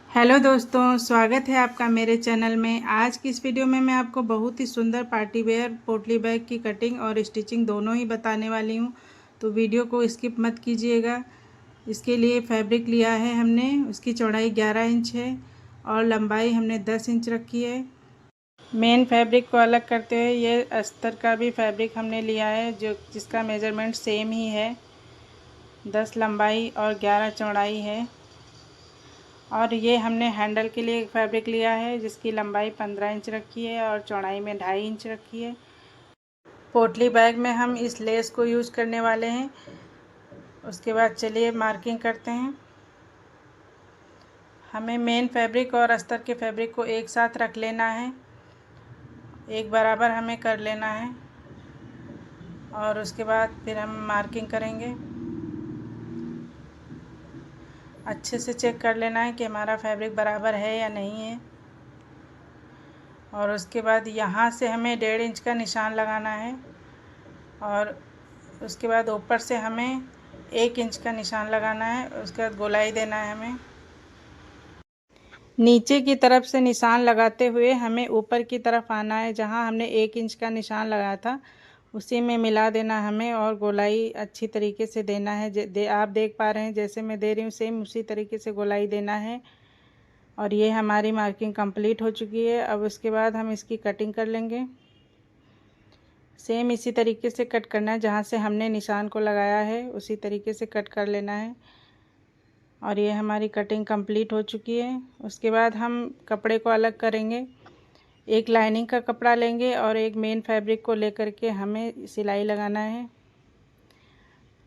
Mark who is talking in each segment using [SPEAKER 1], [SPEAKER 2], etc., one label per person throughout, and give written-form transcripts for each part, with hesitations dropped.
[SPEAKER 1] Hello दोस्तों, स्वागत है आपका मेरे चैनल में। आज की इस वीडियो में मैं आपको बहुत ही सुंदर पार्टी वेयर पोटली बैग की कटिंग और स्टिचिंग दोनों ही बताने वाली हूँ, तो वीडियो को स्किप मत कीजिएगा। इसके लिए फैब्रिक लिया है हमने, उसकी चौड़ाई 11 इंच है और लंबाई हमने 10 इंच रखी है। मेन फैब्रिक को अलग करते हुए ये अस्तर का भी फैब्रिक हमने लिया है, जिसका मेज़रमेंट सेम ही है। 10 लंबाई और 11 चौड़ाई है। और ये हमने हैंडल के लिए एक फैब्रिक लिया है, जिसकी लंबाई 15 इंच रखी है और चौड़ाई में 2.5 इंच रखी है। पोटली बैग में हम इस लेस को यूज़ करने वाले हैं। उसके बाद चलिए मार्किंग करते हैं। हमें मेन फैब्रिक और अस्तर के फैब्रिक को एक साथ रख लेना है, एक बराबर हमें कर लेना है और उसके बाद फिर हम मार्किंग करेंगे। अच्छे से चेक कर लेना है कि हमारा फैब्रिक बराबर है या नहीं है। और उसके बाद यहाँ से हमें 1.5 इंच का निशान लगाना है और उसके बाद ऊपर से हमें 1 इंच का निशान लगाना है। उसके बाद गोलाई देना है हमें। नीचे की तरफ से निशान लगाते हुए हमें ऊपर की तरफ आना है, जहाँ हमने 1 इंच का निशान लगाया था उसी में मिला देना हमें और गोलाई अच्छी तरीके से देना है। आप देख पा रहे हैं जैसे मैं दे रही हूँ, सेम उसी तरीके से गोलाई देना है। और ये हमारी मार्किंग कंप्लीट हो चुकी है। अब उसके बाद हम इसकी कटिंग कर लेंगे। सेम इसी तरीके से कट करना है, जहाँ से हमने निशान को लगाया है उसी तरीके से कट कर लेना है। और ये हमारी कटिंग कंप्लीट हो चुकी है। उसके बाद हम कपड़े को अलग करेंगे। एक लाइनिंग का कपड़ा लेंगे और एक मेन फैब्रिक को लेकर के हमें सिलाई लगाना है।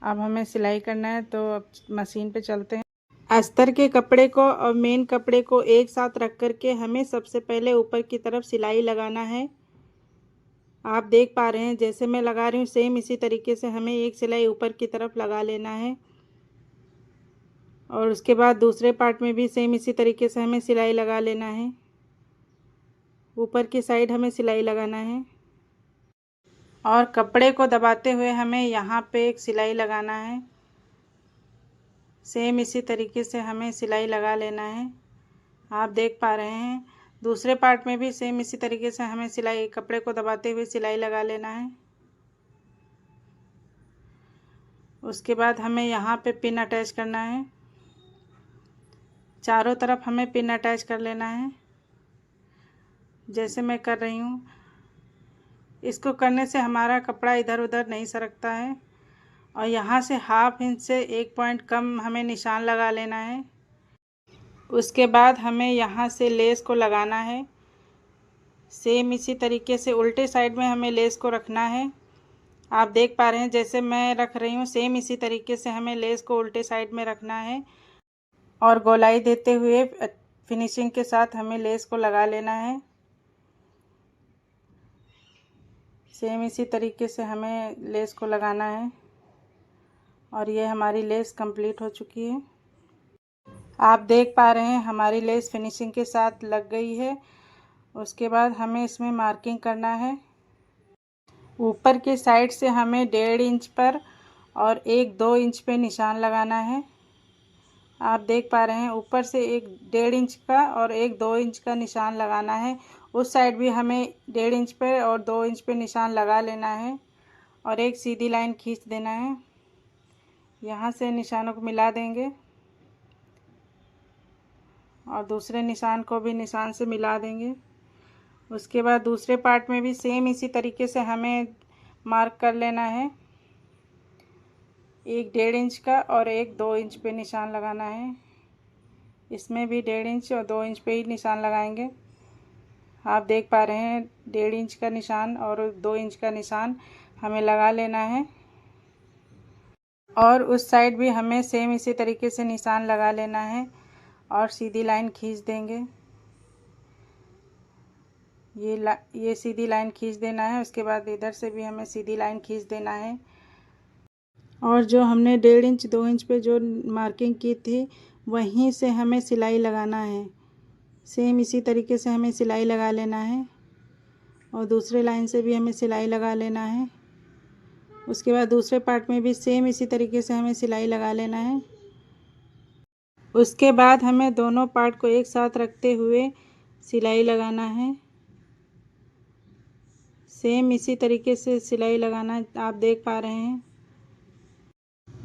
[SPEAKER 1] अब हमें सिलाई करना है, तो अब मशीन पे चलते हैं। अस्तर के कपड़े को और मेन कपड़े को एक साथ रख कर के हमें सबसे पहले ऊपर की तरफ सिलाई लगाना है। आप देख पा रहे हैं जैसे मैं लगा रही हूँ, सेम इसी तरीके से हमें एक सिलाई ऊपर की तरफ लगा लेना है। और उसके बाद दूसरे पार्ट में भी सेम इसी तरीके से हमें सिलाई लगा लेना है। ऊपर की साइड हमें सिलाई लगाना है और कपड़े को दबाते हुए हमें यहाँ पे एक सिलाई लगाना है। सेम इसी तरीके से हमें सिलाई लगा लेना है। आप देख पा रहे हैं दूसरे पार्ट में भी सेम इसी तरीके से हमें सिलाई, कपड़े को दबाते हुए सिलाई लगा लेना है। उसके बाद हमें यहाँ पे पिन अटैच करना है। चारों तरफ हमें पिन अटैच कर लेना है, जैसे मैं कर रही हूँ। इसको करने से हमारा कपड़ा इधर उधर नहीं सरकता है। और यहाँ से 1/2 इंच से 1 पॉइंट कम हमें निशान लगा लेना है। उसके बाद हमें यहाँ से लेस को लगाना है। सेम इसी तरीके से उल्टे साइड में हमें लेस को रखना है। आप देख पा रहे हैं जैसे मैं रख रही हूँ, सेम इसी तरीके से हमें लेस को उल्टे साइड में रखना है और गोलाई देते हुए फिनिशिंग के साथ हमें लेस को लगा लेना है। सेम इसी तरीके से हमें लेस को लगाना है और ये हमारी लेस कंप्लीट हो चुकी है। आप देख पा रहे हैं हमारी लेस फिनिशिंग के साथ लग गई है। उसके बाद हमें इसमें मार्किंग करना है। ऊपर के साइड से हमें 1.5 इंच पर और 1-2 इंच पे निशान लगाना है। आप देख पा रहे हैं ऊपर से 1-1.5 इंच का और 1-2 इंच का निशान लगाना है। उस साइड भी हमें 1.5 इंच पे और 2 इंच पे निशान लगा लेना है और एक सीधी लाइन खींच देना है। यहाँ से निशानों को मिला देंगे और दूसरे निशान को भी निशान से मिला देंगे। उसके बाद दूसरे पार्ट में भी सेम इसी तरीके से हमें मार्क कर लेना है। 1-1.5 इंच का और 1-2 इंच पे निशान लगाना है। इसमें भी 1.5 इंच और 2 इंच पे ही निशान लगाएंगे। आप देख पा रहे हैं 1.5 इंच का निशान और 2 इंच का निशान हमें लगा लेना है और उस साइड भी हमें सेम इसी तरीके से निशान लगा लेना है और सीधी लाइन खींच देंगे। ये सीधी लाइन खींच देना है। उसके बाद इधर से भी हमें सीधी लाइन खींच देना है और जो हमने 1.5 इंच 2 इंच पे जो मार्किंग की थी वहीं से हमें सिलाई लगाना है। सेम इसी तरीके से हमें सिलाई लगा लेना है और दूसरे लाइन से भी हमें सिलाई लगा लेना है। उसके बाद दूसरे पार्ट में भी सेम इसी तरीके से हमें सिलाई लगा लेना है। उसके बाद हमें दोनों पार्ट को एक साथ रखते हुए सिलाई लगाना है। सेम इसी तरीके से सिलाई लगाना आप देख पा रहे हैं।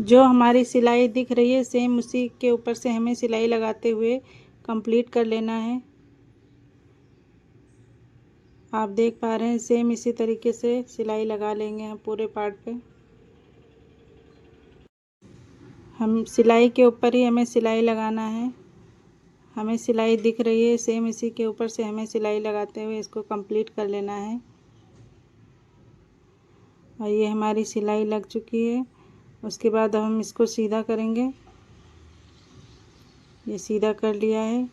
[SPEAKER 1] जो हमारी सिलाई दिख रही है सेम उसी के ऊपर से हमें सिलाई लगाते हुए कंप्लीट कर लेना है। आप देख पा रहे हैं सेम इसी तरीके से सिलाई लगा लेंगे हम पूरे पार्ट पे। हम सिलाई के ऊपर ही हमें सिलाई लगाना है। हमें सिलाई दिख रही है सेम इसी के ऊपर से हमें सिलाई लगाते हुए इसको कंप्लीट कर लेना है। और ये हमारी सिलाई लग चुकी है। उसके बाद हम इसको सीधा करेंगे। ये सीधा कर लिया है।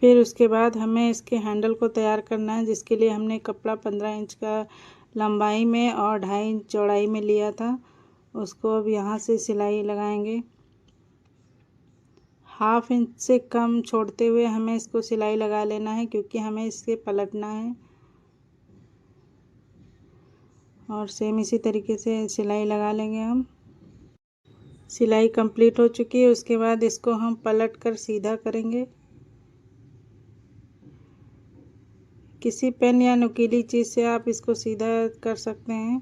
[SPEAKER 1] फिर उसके बाद हमें इसके हैंडल को तैयार करना है, जिसके लिए हमने कपड़ा 15 इंच का लंबाई में और 2.5 इंच चौड़ाई में लिया था। उसको अब यहाँ से सिलाई लगाएंगे। 1/2 इंच से कम छोड़ते हुए हमें इसको सिलाई लगा लेना है, क्योंकि हमें इससे पलटना है। और सेम इसी तरीके से सिलाई लगा लेंगे हम। सिलाई कंप्लीट हो चुकी है। उसके बाद इसको हम पलट कर सीधा करेंगे। किसी पेन या नुकीली चीज़ से आप इसको सीधा कर सकते हैं।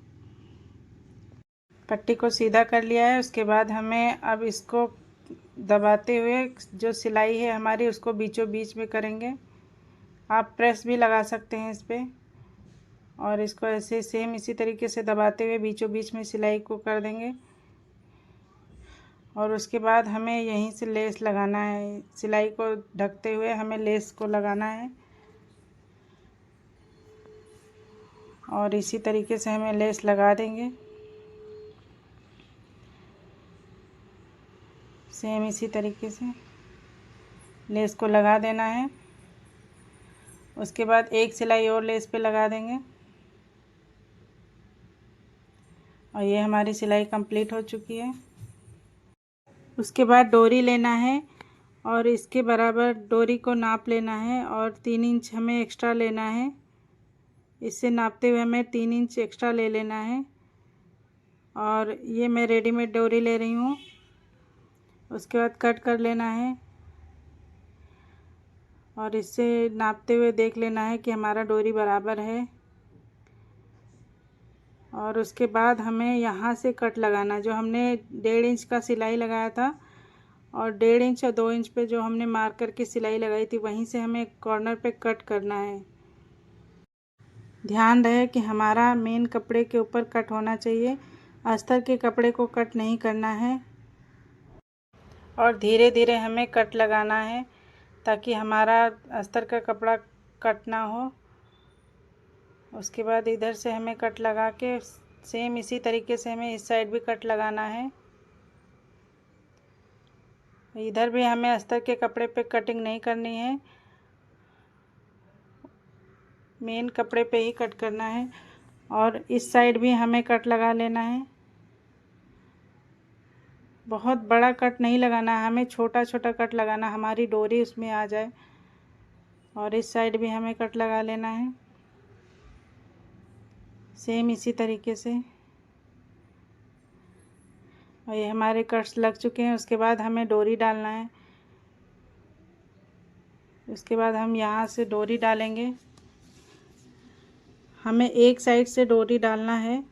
[SPEAKER 1] पट्टी को सीधा कर लिया है। उसके बाद हमें अब इसको दबाते हुए जो सिलाई है हमारी उसको बीचों बीच में करेंगे। आप प्रेस भी लगा सकते हैं इस पर। और इसको ऐसे सेम इसी तरीके से दबाते हुए बीचों बीच में सिलाई को कर देंगे। और उसके बाद हमें यहीं से लेस लगाना है। सिलाई को ढकते हुए हमें लेस को लगाना है। और इसी तरीके से हमें लेस लगा देंगे। सेम इसी तरीके से लेस को लगा देना है। उसके बाद एक सिलाई और लेस पे लगा देंगे। और ये हमारी सिलाई कंप्लीट हो चुकी है। उसके बाद डोरी लेना है और इसके बराबर डोरी को नाप लेना है। और 3 इंच हमें एक्स्ट्रा लेना है। इससे नापते हुए हमें 3 इंच एक्स्ट्रा ले लेना है। और ये मैं रेडीमेड डोरी ले रही हूँ। उसके बाद कट कर लेना है। और इससे नापते हुए देख लेना है कि हमारा डोरी बराबर है। और उसके बाद हमें यहाँ से कट लगाना, जो हमने 1.5 इंच का सिलाई लगाया था और 1.5 इंच और 2 इंच पे जो हमने मार्क करके सिलाई लगाई थी वहीं से हमें कॉर्नर पे कट करना है। ध्यान रहे कि हमारा मेन कपड़े के ऊपर कट होना चाहिए, अस्तर के कपड़े को कट नहीं करना है। और धीरे धीरे हमें कट लगाना है ताकि हमारा अस्तर का कपड़ा कट ना हो। उसके बाद इधर से हमें कट लगा के सेम इसी तरीके से हमें इस साइड भी कट लगाना है। इधर भी हमें अस्तर के कपड़े पे कटिंग नहीं करनी है, मेन कपड़े पे ही कट करना है। और इस साइड भी हमें कट लगा लेना है। बहुत बड़ा कट नहीं लगाना है, हमें छोटा छोटा कट लगाना, हमारी डोरी उसमें आ जाए। और इस साइड भी हमें कट लगा लेना है सेम इसी तरीके से। और ये हमारे कट्स लग चुके हैं। उसके बाद हमें डोरी डालना है। उसके बाद हम यहाँ से डोरी डालेंगे। हमें एक साइड से डोरी डालना है।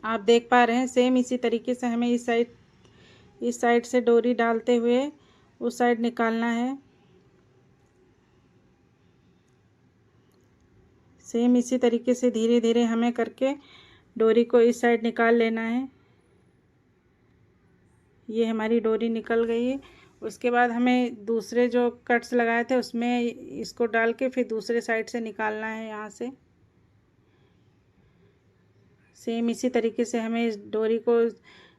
[SPEAKER 1] आप देख पा रहे हैं सेम इसी तरीके से हमें इस साइड से डोरी डालते हुए उस साइड निकालना है। सेम इसी तरीके से धीरे धीरे हमें करके डोरी को इस साइड निकाल लेना है। ये हमारी डोरी निकल गई है। उसके बाद हमें दूसरे जो कट्स लगाए थे उसमें इसको डाल के फिर दूसरे साइड से निकालना है यहाँ से। सेम इसी तरीके से हमें इस डोरी को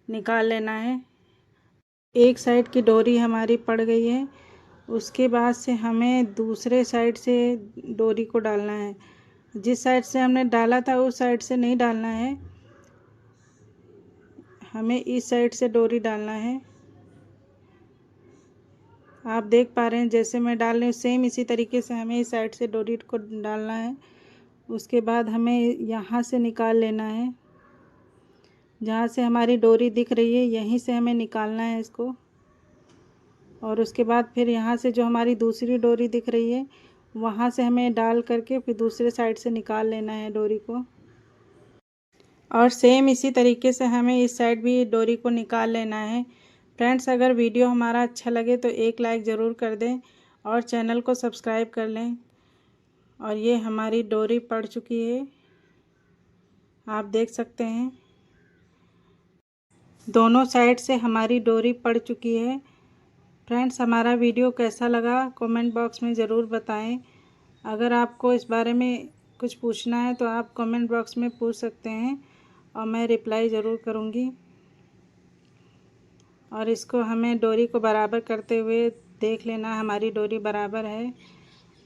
[SPEAKER 1] निकाल लेना है। एक साइड की डोरी हमारी पड़ गई है। उसके बाद से हमें दूसरे साइड से डोरी को डालना है। जिस साइड से हमने डाला था उस साइड से नहीं डालना है, हमें इस साइड से डोरी डालना है। आप देख पा रहे हैं जैसे मैं डाल रही हूँ सेम इसी तरीके से हमें इस साइड से डोरी को डालना है। उसके बाद हमें यहाँ से निकाल लेना है, जहाँ से हमारी डोरी दिख रही है यहीं से हमें निकालना है इसको। और उसके बाद फिर यहाँ से जो हमारी दूसरी डोरी दिख रही है वहाँ से हमें डाल करके फिर दूसरे साइड से निकाल लेना है डोरी को। और सेम इसी तरीके से हमें इस साइड भी डोरी को निकाल लेना है। फ्रेंड्स, अगर वीडियो हमारा अच्छा लगे तो एक लाइक ज़रूर कर दें और चैनल को सब्सक्राइब कर लें। और ये हमारी डोरी पड़ चुकी है, आप देख सकते हैं दोनों साइड से हमारी डोरी पड़ चुकी है। फ्रेंड्स, हमारा वीडियो कैसा लगा कमेंट बॉक्स में ज़रूर बताएं। अगर आपको इस बारे में कुछ पूछना है तो आप कमेंट बॉक्स में पूछ सकते हैं और मैं रिप्लाई ज़रूर करूँगी। और इसको हमें डोरी को बराबर करते हुए देख लेना हमारी डोरी बराबर है।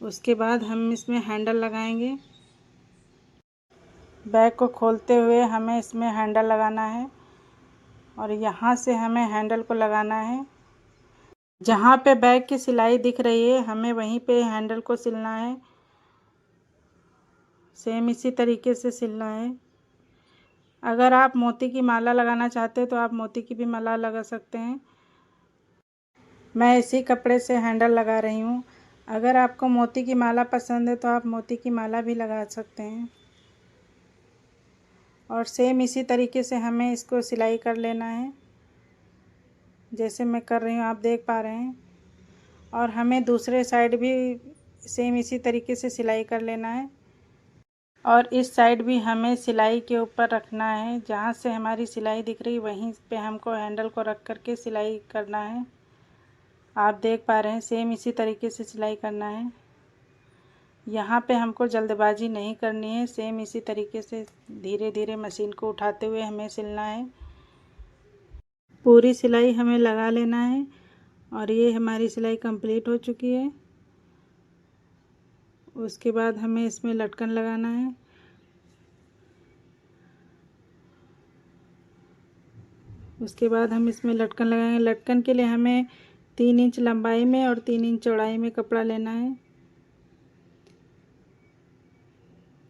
[SPEAKER 1] उसके बाद हम इसमें हैंडल लगाएंगे। बैग को खोलते हुए हमें इसमें हैंडल लगाना है और यहाँ से हमें हैंडल को लगाना है। जहाँ पे बैग की सिलाई दिख रही है हमें वहीं पे हैंडल को सिलना है। सेम इसी तरीके से सिलना है। अगर आप मोती की माला लगाना चाहते हैं तो आप मोती की भी माला लगा सकते हैं। मैं इसी कपड़े से हैंडल लगा रही हूँ। अगर आपको मोती की माला पसंद है तो आप मोती की माला भी लगा सकते हैं। और सेम इसी तरीके से हमें इसको सिलाई कर लेना है, जैसे मैं कर रही हूँ आप देख पा रहे हैं। और हमें दूसरे साइड भी सेम इसी तरीके से सिलाई कर लेना है। और इस साइड भी हमें सिलाई के ऊपर रखना है, जहाँ से हमारी सिलाई दिख रही वहीं पे हमको हैंडल को रख करके सिलाई करना है। आप देख पा रहे हैं सेम इसी तरीके से सिलाई करना है। यहाँ पे हमको जल्दबाजी नहीं करनी है, सेम इसी तरीके से धीरे धीरे मशीन को उठाते हुए हमें सिलना है। पूरी सिलाई हमें लगा लेना है। और ये हमारी सिलाई कंप्लीट हो चुकी है। उसके बाद हमें इसमें लटकन लगाना है। उसके बाद हम इसमें लटकन लगाएंगे। लटकन के लिए हमें 3 इंच लंबाई में और 3 इंच चौड़ाई में कपड़ा लेना है।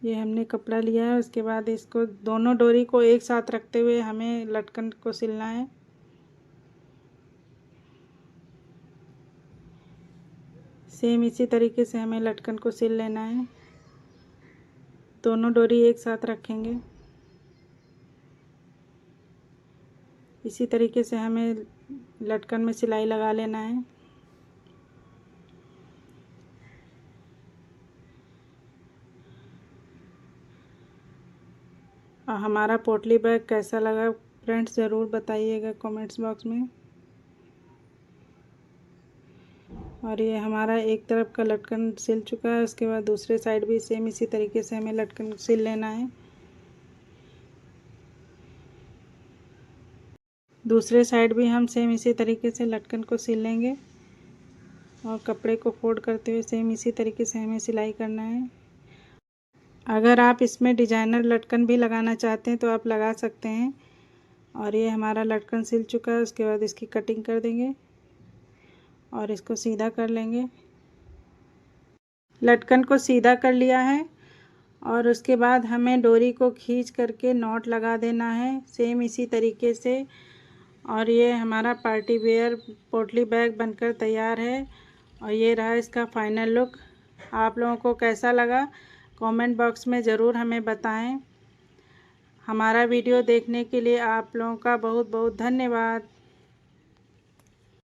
[SPEAKER 1] ये हमने कपड़ा लिया है। उसके बाद इसको दोनों डोरी को एक साथ रखते हुए हमें लटकन को सिलना है। सेम इसी तरीके से हमें लटकन को सिल लेना है। दोनों डोरी एक साथ रखेंगे। इसी तरीके से हमें लटकन में सिलाई लगा लेना है। और हमारा पोटली बैग कैसा लगा फ्रेंड्स ज़रूर बताइएगा कमेंट्स बॉक्स में। और ये हमारा एक तरफ का लटकन सिल चुका है। उसके बाद दूसरे साइड भी सेम इसी तरीके से हमें लटकन सिल लेना है। दूसरे साइड भी हम सेम इसी तरीके से लटकन को सिल लेंगे। और कपड़े को फोल्ड करते हुए सेम इसी तरीके से हमें सिलाई करना है। अगर आप इसमें डिजाइनर लटकन भी लगाना चाहते हैं तो आप लगा सकते हैं। और ये हमारा लटकन सिल चुका है। उसके बाद इसकी कटिंग कर देंगे और इसको सीधा कर लेंगे। लटकन को सीधा कर लिया है और उसके बाद हमें डोरी को खींच करके नॉट लगा देना है सेम इसी तरीके से। और ये हमारा पार्टी वेयर पोटली बैग बनकर तैयार है। और ये रहा इसका फाइनल लुक। आप लोगों को कैसा लगा कमेंट बॉक्स में ज़रूर हमें बताएं। हमारा वीडियो देखने के लिए आप लोगों का बहुत बहुत धन्यवाद।